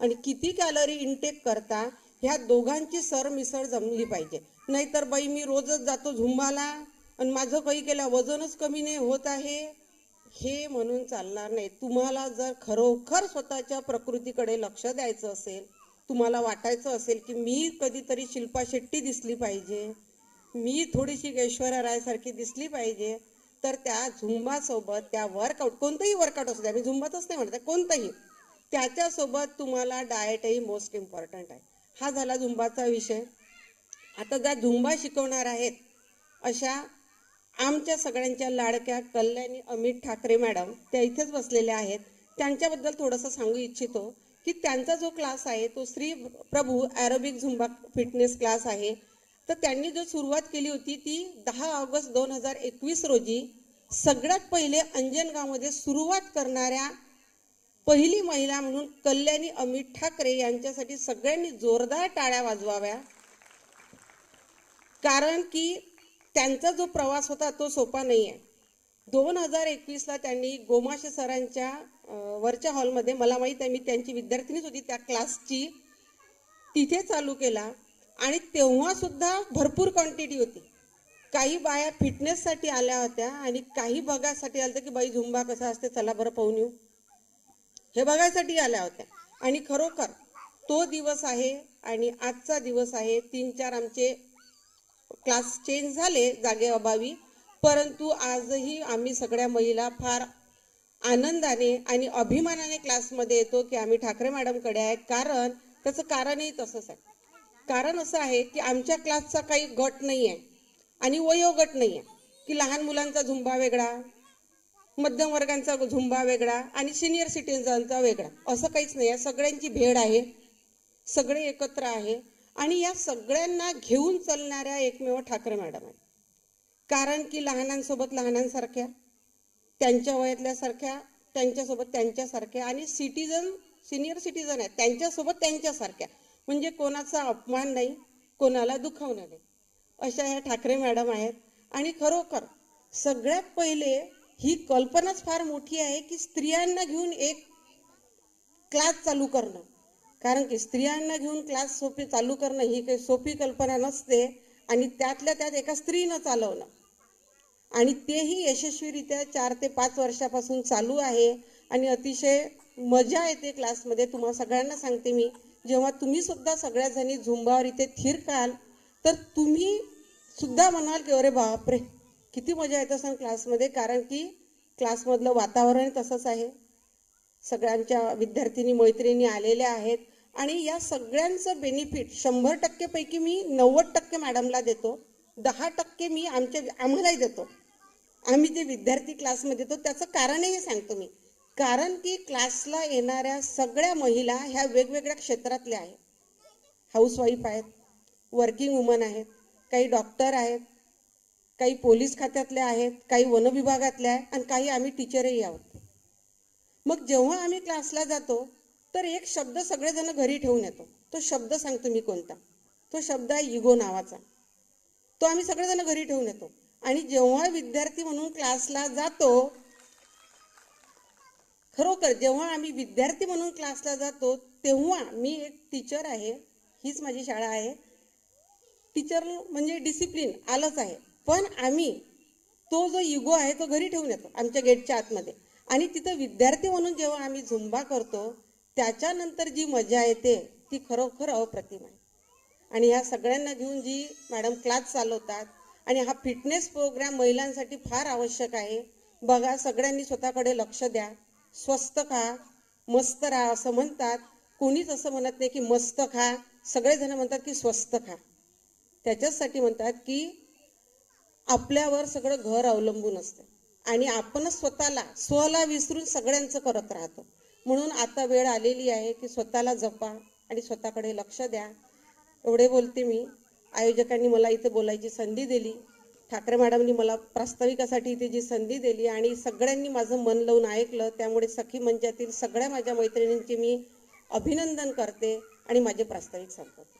आणि किती calorie intake करता ह्या दोघांची सरमिसळ जमली पाहिजे. नाहीतर बाई मी रोजच जातो झुंबाला आणि माझं काही केलं वजनच कमी नाही होत आहे हे म्हणून चालणार नाही. तुम्हाला जर खरोखर स्वतःच्या प्रकृतीकडे लक्ष द्यायचं असेल, तुम्हाला वाटायचं असेल की मी कधीतरी शिल्पा शेट्टी दिसली पाहिजे, मी थोडीशी ऐश्वर्या राय सारखी दिसली पाहिजे, तर त्या झुंबासोबत त्या वर्कआउट, कोणतंही वर्कआउट असू द्या, मी झुंबातच नाही म्हणते, कोणतंही, त्याच्यासोबत तुम्हाला डाएटही मोस्ट इम्पॉर्टंट आहे. हा झाला झुंबाचा विषय. आता ज्या झुंबा शिकवणार आहेत अशा आमच्या सगळ्यांच्या लाडक्या कल्याणी अमित ठाकरे मॅडम त्या इथेच बसलेल्या आहेत. त्यांच्याबद्दल थोडंसं सांगू इच्छितो की त्यांचा जो क्लास आहे तो Shri Prabhu aerobic Zumba fitness class आहे. तर त्यांनी जो सुरुवात केली होती ती 10 ऑगस्ट 2021 रोजी सगळ्यात पहिले अंजनगावमध्ये सुरुवात करणाऱ्या पहिली महिला म्हणून कल्याणी अमित ठाकरे यांच्यासाठी सगळ्यांनी जोरदार टाळ्या वाजवाव्या. कारण की त्यांचा जो प्रवास होता तो सोपा नाही आहे. 2021ला त्यांनी गोमाशे सरांच्या वरच्या हॉलमध्ये, मला माहीत आहे मी त्यांची विद्यार्थिनीच होती त्या क्लासची, तिथे चालू केला. आणि तेव्हा सुद्धा भरपूर क्वांटिटी होती. काही बाया फिटनेससाठी आल्या होत्या आणि काही बघायसाठी आल्या की बाई झुंबा कसा असते चला बरं पाहून येऊ, हे बघायसाठी आल्या होत्या. आणि खरोखर तो दिवस आहे आणि आजचा दिवस आहे. 3-4 आमचे क्लास चेंज झाले जागेअभावी, परंतु आजही आम्ही सगळ्या महिला फार आनंदाने आणि अभिमानाने क्लासमध्ये येतो की आम्ही ठाकरे मॅडमकडे आहे. कारण त्याचं कारणही तसंच आहे. कारण असं आहे की आमच्या क्लासचा काही गट नाही आहे आणि वयोगट नाही आहे की लहान मुलांचा झुंबा वेगळा, मध्यम वर्गांचा झुंबा वेगळा आणि सिनियर सिटीजनचा वेगळा, असं काहीच नाही आहे. सगळ्यांची भेड आहे, सगळे एकत्र आहे आणि या सगळ्यांना घेऊन चालणाऱ्या एकमेव ठाकरे मॅडम आहे. कारण की लहानांसोबत लहानांसारख्या, त्यांच्या वयातल्या सारख्या त्यांच्यासोबत त्यांच्यासारख्या आणि सिनियर सिटीजन आहेत त्यांच्यासोबत त्यांच्यासारख्या, म्हणजे कोणाचा अपमान नाही, कोणाला दुखवणं नाही, अशा ह्या ठाकरे मॅडम आहेत. आणि खरोखर सगळ्यात पहिले ही कल्पनाच फार मोठी आहे की स्त्रियांना घेऊन एक क्लास चालू करणं. कारण की स्त्रियांना घेऊन क्लास चालू करणं ही काही सोपी कल्पना नसते आणि त्यातल्या त्यात एका स्त्रीनं चालवणं, आणि तेही यशस्वीरित्या 4 ते 5 वर्षापासून चालू आहे. आणि अतिशय मजा येते क्लासमध्ये. तुम्हाला सगळ्यांना सांगते मी, जेव्हा तुम्ही सुद्धा सगळ्या जणी झुंबावर इथे थिरकाल तर तुम्ही सुद्धा म्हणाल की अरे बापरे किती मजा येत असेल क्लासमध्ये. कारण की क्लासमधलं वातावरण तसंच आहे. सगळ्यांच्या विद्यार्थिनी मैत्रिणी आलेल्या आहेत आणि या सगळ्यांचं बेनिफिट 100% पैकी मी 90% मॅडमला देतो, 10% मी आम्हालाही देतो. आम्ही जे विद्यार्थी क्लासमध्ये येतो त्याचं कारणही सांगतो मी. कारण की क्लासला येणाऱ्या सगळ्या महिला ह्या वेगवेगळ्या क्षेत्रातल्या आहेत. हाऊसवाईफ आहेत, वर्किंग वुमन आहेत, काही डॉक्टर आहेत, काही पोलीस खात्यातल्या आहेत, काही वन विभागातल्या आहेत आणि काही आम्ही टीचरही आहोत. मग जेव्हा आम्ही क्लासला जातो तर एक शब्द सगळेजण घरी ठेवून येतो. तो शब्द सांगतो मी कोणता. तो शब्द आहे इगो नावाचा. तो आम्ही सगळेजण घरी ठेवून येतो. आणि जेव्हा विद्यार्थी म्हणून क्लासला जातो, खरोखर जेव्हा आम्ही विद्यार्थी म्हणून क्लासला जातो तेव्हा मी एक टीचर आहे, हीच माझी शाळा आहे, टीचर म्हणजे डिसिप्लिन आलंच आहे, पण आम्ही तो जो इगो आहे तो घरी ठेवून येतो आमच्या गेटच्या आतमध्ये. आणि तिथं विद्यार्थी म्हणून जेव्हा आम्ही झुंबा करतो त्याच्यानंतर जी मजा येते ती खरोखर अप्रतिम आहे. आणि ह्या सगळ्यांना घेऊन जी मॅडम क्लास चालवतात आणि हा फिटनेस प्रोग्राम महिलांसाठी फार आवश्यक आहे. बघा, सगळ्यांनी स्वतःकडे लक्ष द्या, स्वस्थ खा, मस्त राहा असं म्हणतात. कोणीच असं म्हणत नाही की मस्त खा, सगळेजण म्हणतात की स्वस्त खा. त्याच्यासाठी म्हणतात की आपल्यावर सगळं घर अवलंबून असतं आणि आपणच स्वला विसरून सगळ्यांचं करत राहतो. म्हणून आता वेळ आलेली आहे की स्वतःला जपा आणि स्वतःकडे लक्ष द्या. एवढे बोलते मी. आयोजकांनी मला इथे बोलायची संधी दिली, ठाकरे मॅडमनी मला प्रास्ताविकासाठी इथे जी संधी दिली आणि सगळ्यांनी माझं मन लावून ऐकलं, त्यामुळे सखी मंचातील सगळ्या माझ्या मैत्रिणींचे मी अभिनंदन करते आणि माझे प्रास्ताविक संपवते.